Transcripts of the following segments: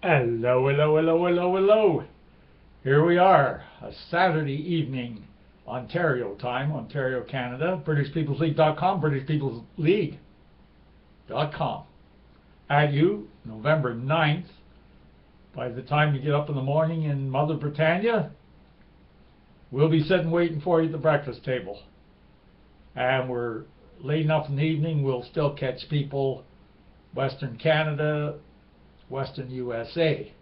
Hello, hello, hello, hello, hello. Here we are, a Saturday evening, Ontario time, Ontario, Canada, BritishPeoplesLeague.com, BritishPeoplesLeague.com. At you, November 9th. By the time you get up in the morning in Mother Britannia, we'll be sitting waiting for you at the breakfast table. And we're late enough in the evening, we'll still catch people Western Canada, Western USA.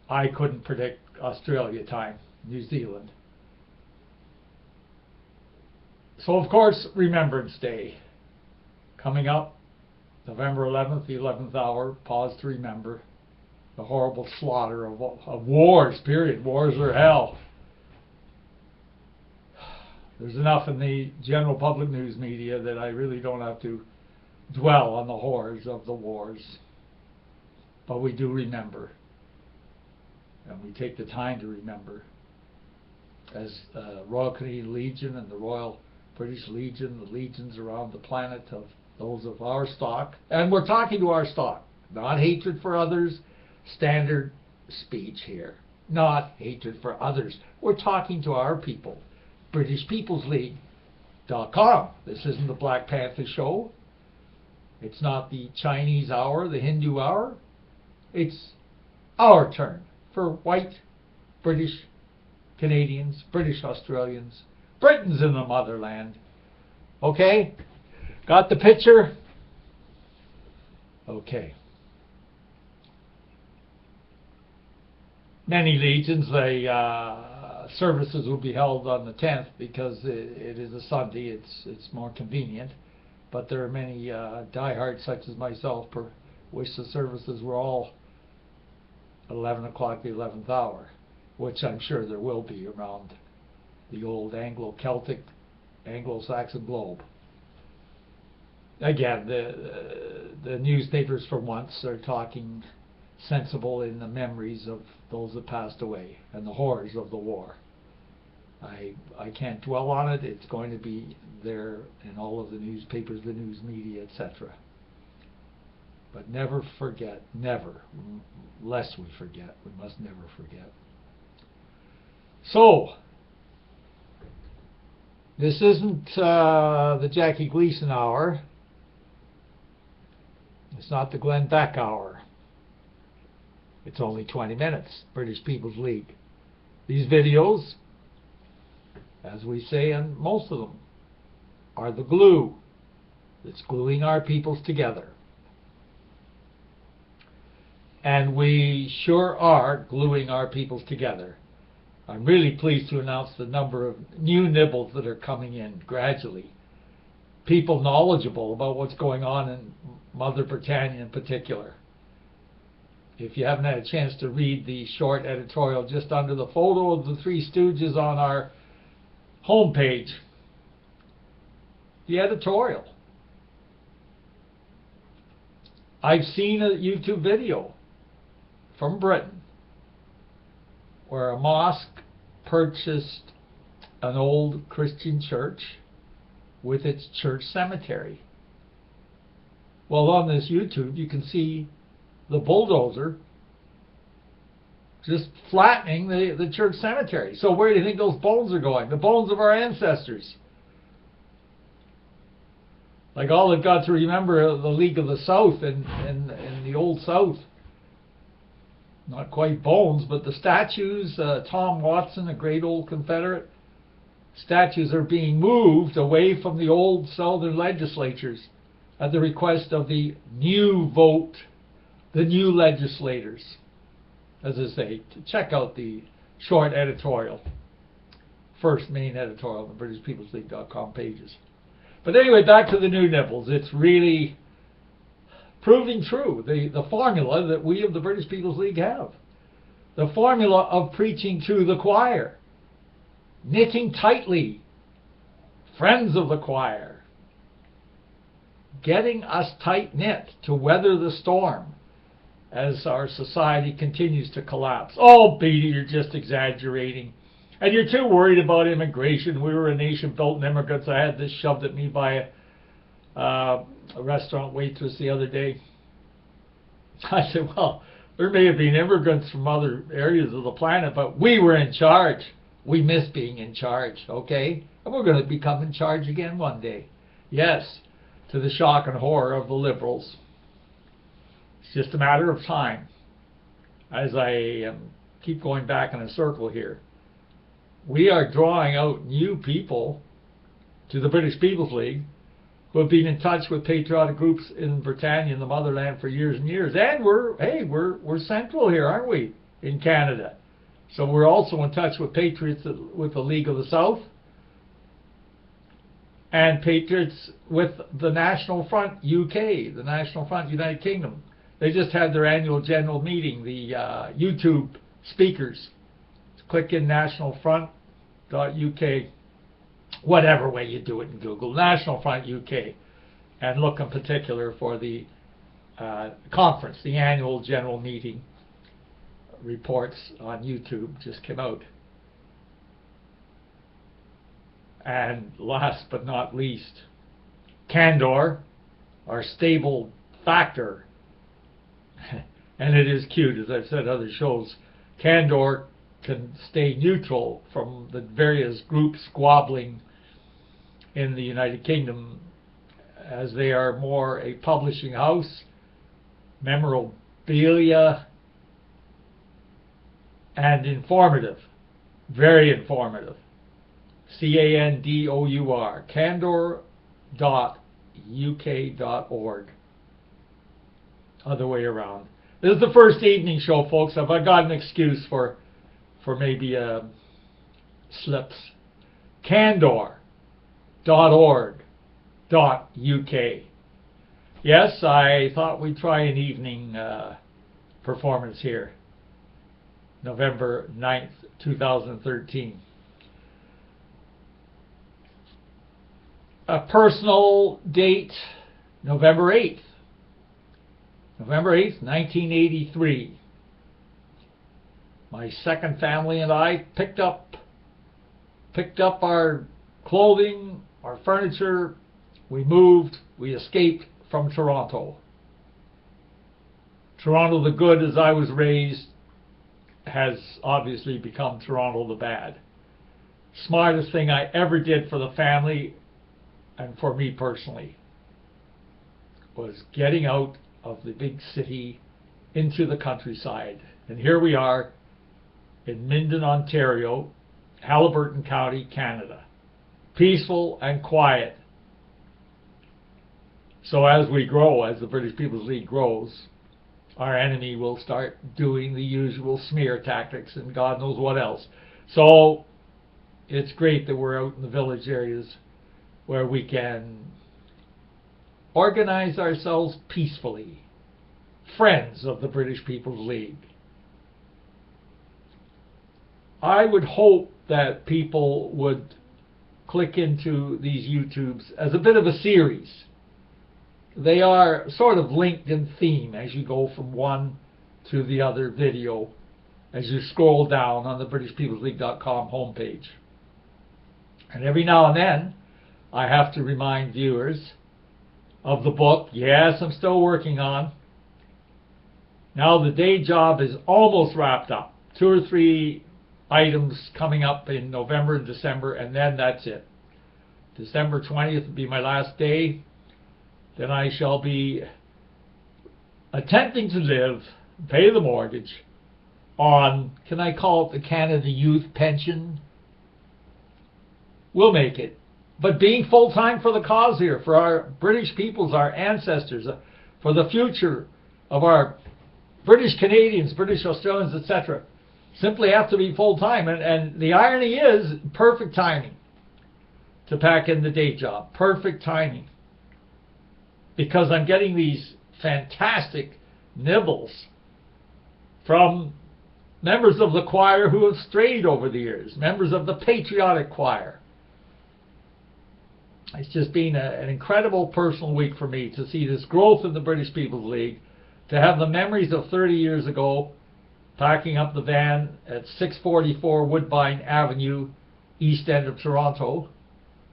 I couldn't predict Australia time, New Zealand. So of course, Remembrance Day coming up, November 11th, the 11th hour. Pause to remember the horrible slaughter of wars, period. Wars are hell. There's enough in the general public news media that I really don't have to dwell on the horrors of the wars. But we do remember, and we take the time to remember, as Royal Canadian Legion and the Royal British Legion, the legions around the planet of those of our stock. And we're talking to our stock, not hatred for others, standard speech here, not hatred for others. We're talking to our people, BritishPeoplesLeague.com. This isn't the Black Panther show. It's not the Chinese hour, the Hindu hour. It's our turn for white British Canadians, British Australians, Britons in the motherland. Okay? Got the picture? Okay. Many legions, services will be held on the 10th because it is a Sunday. It's more convenient. But there are many diehards such as myself which the services were all 11 o'clock, the 11th hour, which I'm sure there will be around the old Anglo-Celtic, Anglo-Saxon globe. Again, the newspapers for once are talking sensible in the memories of those that passed away and the horrors of the war. I can't dwell on it. It's going to be there in all of the newspapers, the news media, etc. But never forget, never, lest we forget, we must never forget. So, this isn't the Jackie Gleason hour. It's not the Glenn Beck hour. It's only 20 minutes, British People's League. These videos, as we say on most of them, are the glue that's gluing our peoples together. And we sure are gluing our peoples together. I'm really pleased to announce the number of new nibbles that are coming in gradually. People knowledgeable about what's going on in Mother Britannia in particular. If you haven't had a chance to read the short editorial just under the photo of the Three Stooges on our homepage, the editorial. I've seen a YouTube video from Britain where a mosque purchased an old Christian church with its church cemetery. Well, on this YouTube you can see the bulldozer just flattening the church cemetery. So where do you think those bones are going? The bones of our ancestors. Like all they've got to remember the League of the South and the Old South. Not quite bones, but the statues. Tom Watson, a great old Confederate. Statues are being moved away from the old Southern legislatures at the request of the new vote, the new legislators. As I say, check out the short editorial, first main editorial on the BritishPeoplesLeague.com pages. But anyway, back to the new nibbles. It's really proving true, the formula that we of the British People's League have. The formula of preaching to the choir, knitting tightly, friends of the choir, getting us tight-knit to weather the storm as our society continues to collapse. Oh, Beattie, you're just exaggerating. And you're too worried about immigration. We were a nation built on immigrants. I had this shoved at me by a restaurant waitress the other day. I said, well, there may have been immigrants from other areas of the planet, but we were in charge. We miss being in charge, okay? And we're going to become in charge again one day. Yes, to the shock and horror of the Liberals. It's just a matter of time. As I keep going back in a circle here, we are drawing out new people to the British People's League who have been in touch with patriotic groups in Britannia, in the motherland, for years and years. And we're central here, aren't we, in Canada? So we're also in touch with patriots with the League of the South and patriots with the National Front UK, the National Front United Kingdom. They just had their annual general meeting, the YouTube speakers. Click in nationalfront.uk, whatever way you do it in Google, National Front UK, and look in particular for the conference, the annual general meeting reports on YouTube just came out. And last but not least, Candor, our stable factor. And it is cute, as I've said in other shows. Candor can stay neutral from the various groups squabbling in the United Kingdom, as they are more a publishing house, memorabilia, and informative. Very informative. Candour, candor.uk.org. Other way around. This is the first evening show, folks. Have I got an excuse for maybe slips? Candor.org.uk. Yes, I thought we'd try an evening performance here. November 9th, 2013. A personal date, November 8th. November 8th, 1983. My second family and I picked up our clothing, our furniture. We moved. We escaped from Toronto. Toronto the good, as I was raised, has obviously become Toronto the bad. Smartest thing I ever did for the family and for me personally was getting out of the big city into the countryside. And here we are in Minden, Ontario, Haliburton County, Canada. Peaceful and quiet. So as we grow, as the British People's League grows, our enemy will start doing the usual smear tactics and God knows what else. So it's great that we're out in the village areas where we can organize ourselves peacefully. Friends of the British People's League. I would hope that people would click into these YouTubes as a bit of a series. They are sort of linked in theme as you go from one to the other video, as you scroll down on the BritishPeoplesLeague.com homepage. And every now and then, I have to remind viewers of the book. Yes, I'm still working on. Now the day job is almost wrapped up. 2 or 3 items coming up in November and December, and then that's it. December 20th will be my last day. Then I shall be attempting to live, pay the mortgage, on, can I call it the Canada Youth Pension? We'll make it. But being full-time for the cause here, for our British peoples, our ancestors, for the future of our British Canadians, British Australians, etc., simply have to be full-time. And the irony is, perfect timing to pack in the day job. Perfect timing. Because I'm getting these fantastic nibbles from members of the choir who have strayed over the years, members of the patriotic choir. It's just been an incredible personal week for me to see this growth in the British People's League, to have the memories of 30 years ago, packing up the van at 644 Woodbine Avenue, east end of Toronto.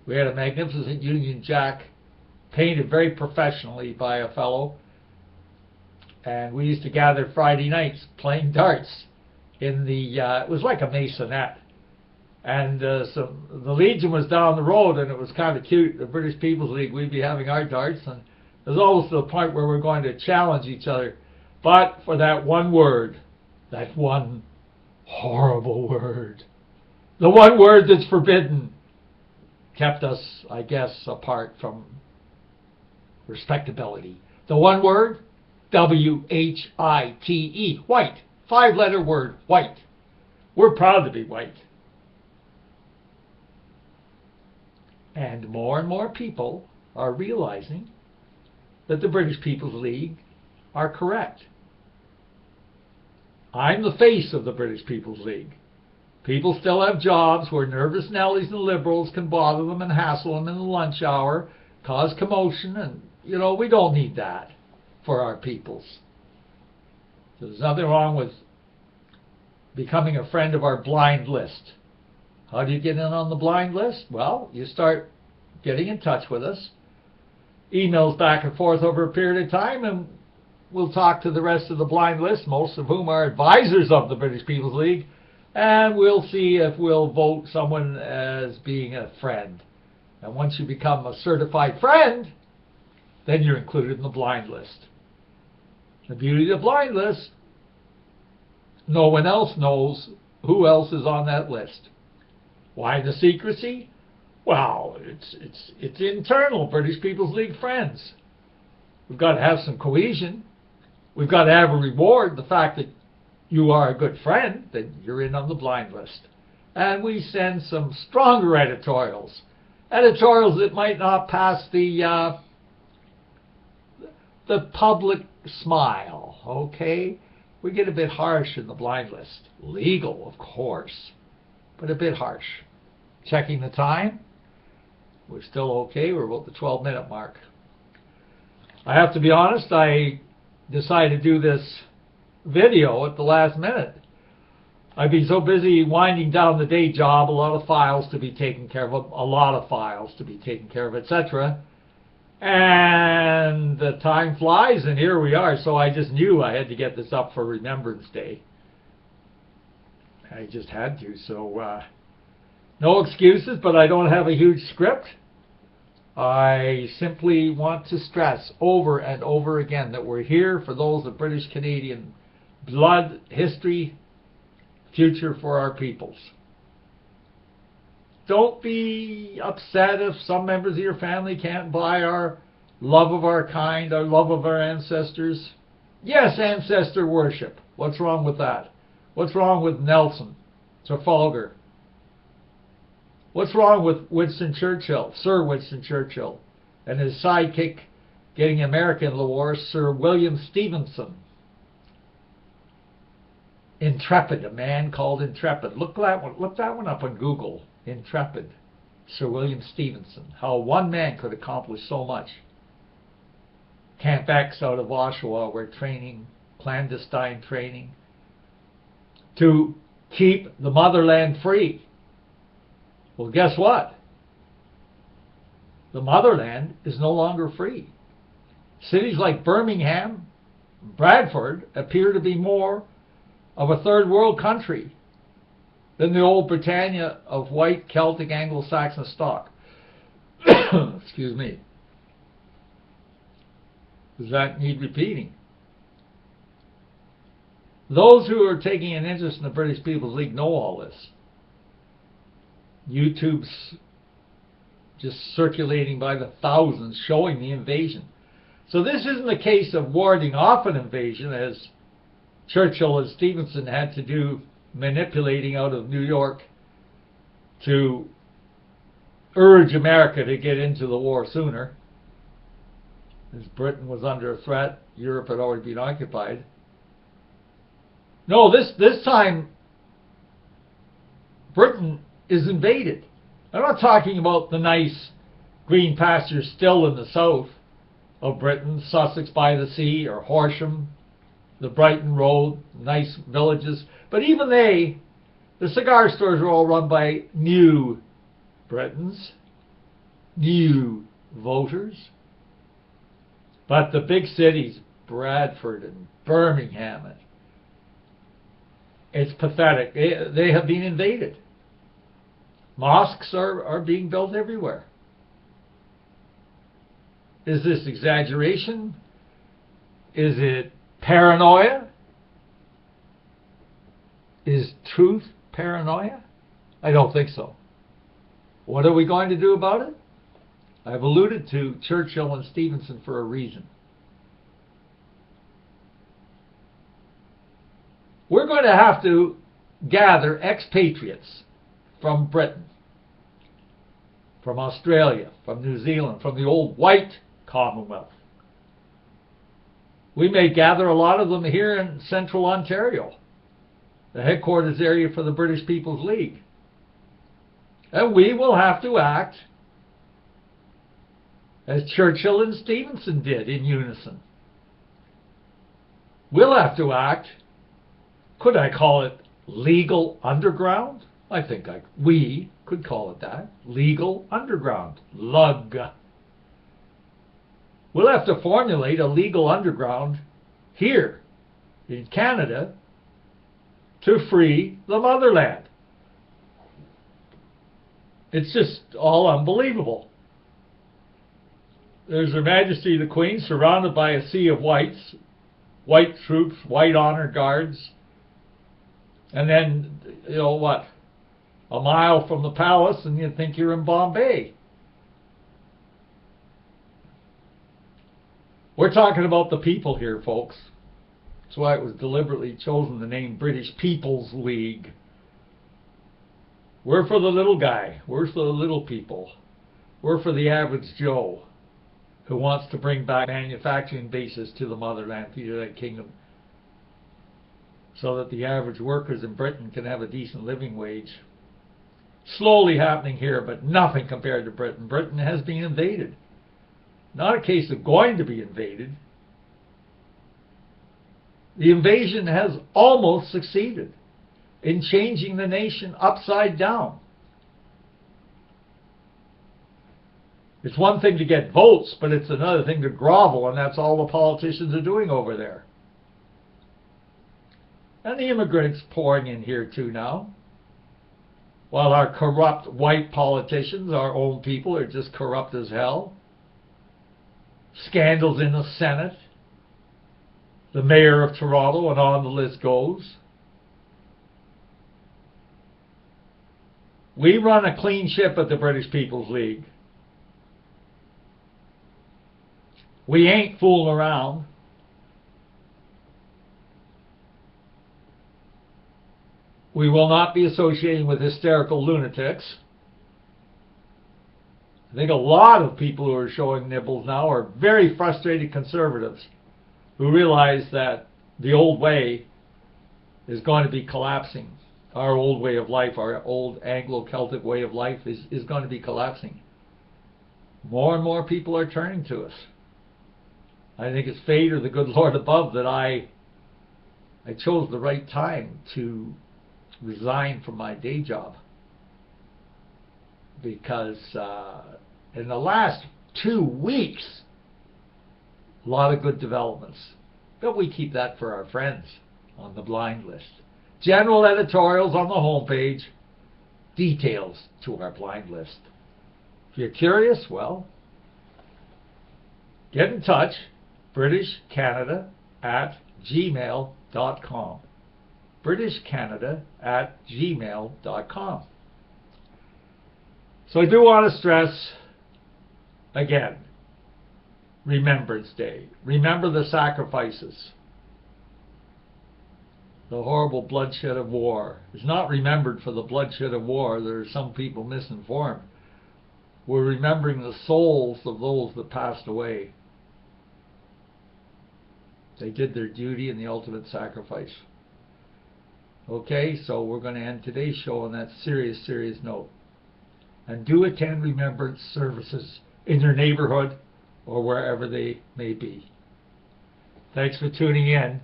We had a magnificent Union Jack painted very professionally by a fellow. And we used to gather Friday nights playing darts in the, it was like a maisonette. And so the Legion was down the road, and it was kind of cute. The British People's League, we'd be having our darts, and it was almost to the point where we're going to challenge each other. But for that one word, that one horrible word, the one word that's forbidden, kept us, I guess, apart from respectability. The one word, W-H-I-T-E, white. 5-letter word, white. We're proud to be white. And more people are realizing that the British People's League are correct. I'm the face of the British People's League. People still have jobs where nervous Nellies and liberals can bother them and hassle them in the lunch hour, cause commotion, and, you know, we don't need that for our peoples. There's nothing wrong with becoming a friend of our blind list. How do you get in on the blind list? Well, you start getting in touch with us, emails back and forth over a period of time, and we'll talk to the rest of the blind list, most of whom are advisors of the British People's League, and we'll see if we'll vote someone as being a friend. And once you become a certified friend, then you're included in the blind list. The beauty of the blind list, no one else knows who else is on that list. Why the secrecy? Well, it's internal, British People's League friends. We've got to have some cohesion. We've got to have a reward. The fact that you are a good friend, that you're in on the blind list. And we send some stronger editorials. Editorials that might not pass the public smile, okay? We get a bit harsh in the blind list. Legal, of course, but a bit harsh. Checking the time. We're still okay. We're about the 12-minute mark. I have to be honest, I decided to do this video at the last minute. I've been so busy winding down the day job, a lot of files to be taken care of, etc. And the time flies, and here we are. So I just knew I had to get this up for Remembrance Day. I just had to. So no excuses, but I don't have a huge script. I simply want to stress over and over again that we're here for those of British Canadian blood, history, future for our peoples. Don't be upset if some members of your family can't buy our love of our kind, our love of our ancestors. Yes, ancestor worship. What's wrong with that? What's wrong with Nelson, Trafalgar? What's wrong with Winston Churchill, Sir Winston Churchill, and his sidekick getting America in the war, Sir William Stevenson? Intrepid, a man called Intrepid. Look that one up on Google. Intrepid, Sir William Stevenson. How one man could accomplish so much. Camp X out of Oshawa, we're training, clandestine training, to keep the motherland free. Well, guess what? The motherland is no longer free. Cities like Birmingham, Bradford appear to be more of a third world country than the old Britannia of white Celtic Anglo-Saxon stock. Excuse me. Does that need repeating? Those who are taking an interest in the British People's League know all this. YouTube's just circulating by the thousands showing the invasion. So this isn't a case of warding off an invasion as Churchill and Stevenson had to do, manipulating out of New York to urge America to get into the war sooner. As Britain was under threat, Europe had already been occupied. No, this time Britain is invaded. I'm not talking about the nice green pastures still in the south of Britain, Sussex by the sea or Horsham, the Brighton Road, nice villages. But even they, the cigar stores are all run by new Britons, new voters. But the big cities, Bradford and Birmingham. It's pathetic. They have been invaded. Mosques are being built everywhere. Is this exaggeration? Is it paranoia? Is truth paranoia? I don't think so. What are we going to do about it? I've alluded to Churchill and Stevenson for a reason. We're going to have to gather expatriates from Britain, from Australia, from New Zealand, from the old white Commonwealth. We may gather a lot of them here in central Ontario, the headquarters area for the British People's League. And we will have to act as Churchill and Stevenson did in unison. We'll have to act, could I call it legal underground? I think we could call it that. Legal underground. LUG. We'll have to formulate a legal underground here in Canada to free the motherland. It's just all unbelievable. There's Her Majesty the Queen surrounded by a sea of whites, white troops, white honor guards, and then, you know what, a mile from the palace and you think you're in Bombay. We're talking about the people here, folks. That's why it was deliberately chosen the name British People's League. We're for the little guy. We're for the little people. We're for the average Joe who wants to bring back manufacturing bases to the motherland, the United Kingdom, so that the average workers in Britain can have a decent living wage. Slowly happening here, but nothing compared to Britain. Britain has been invaded. Not a case of going to be invaded. The invasion has almost succeeded in changing the nation upside down. It's one thing to get votes, but it's another thing to grovel, and that's all the politicians are doing over there. And the immigrants pouring in here too now. While our corrupt white politicians, our own people, are just corrupt as hell. Scandals in the Senate, the mayor of Toronto, and on the list goes. We run a clean ship at the British People's League. We ain't fooling around. We will not be associating with hysterical lunatics. I think a lot of people who are showing nibbles now are very frustrated conservatives who realize that the old way is going to be collapsing. Our old way of life, our old Anglo-Celtic way of life is going to be collapsing. More and more people are turning to us. I think it's fate or the good Lord above that I chose the right time to resign from my day job, because in the last 2 weeks, a lot of good developments, but we keep that for our friends on the blind list. General editorials on the homepage, details to our blind list. If you're curious, well, get in touch. BritishCanada@gmail.com. BritishCanada@gmail.com. So I do want to stress again, Remembrance Day. Remember the sacrifices. The horrible bloodshed of war is not remembered for the bloodshed of war. There are some people misinformed. We're remembering the souls of those that passed away. They did their duty in the ultimate sacrifice. Okay, so we're going to end today's show on that serious, serious note. And do attend remembrance services in your neighborhood or wherever they may be. Thanks for tuning in.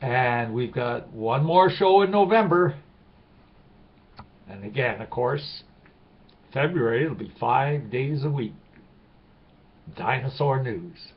And we've got one more show in November. And again, of course, February, it'll be 5 days a week. Dinosaur news.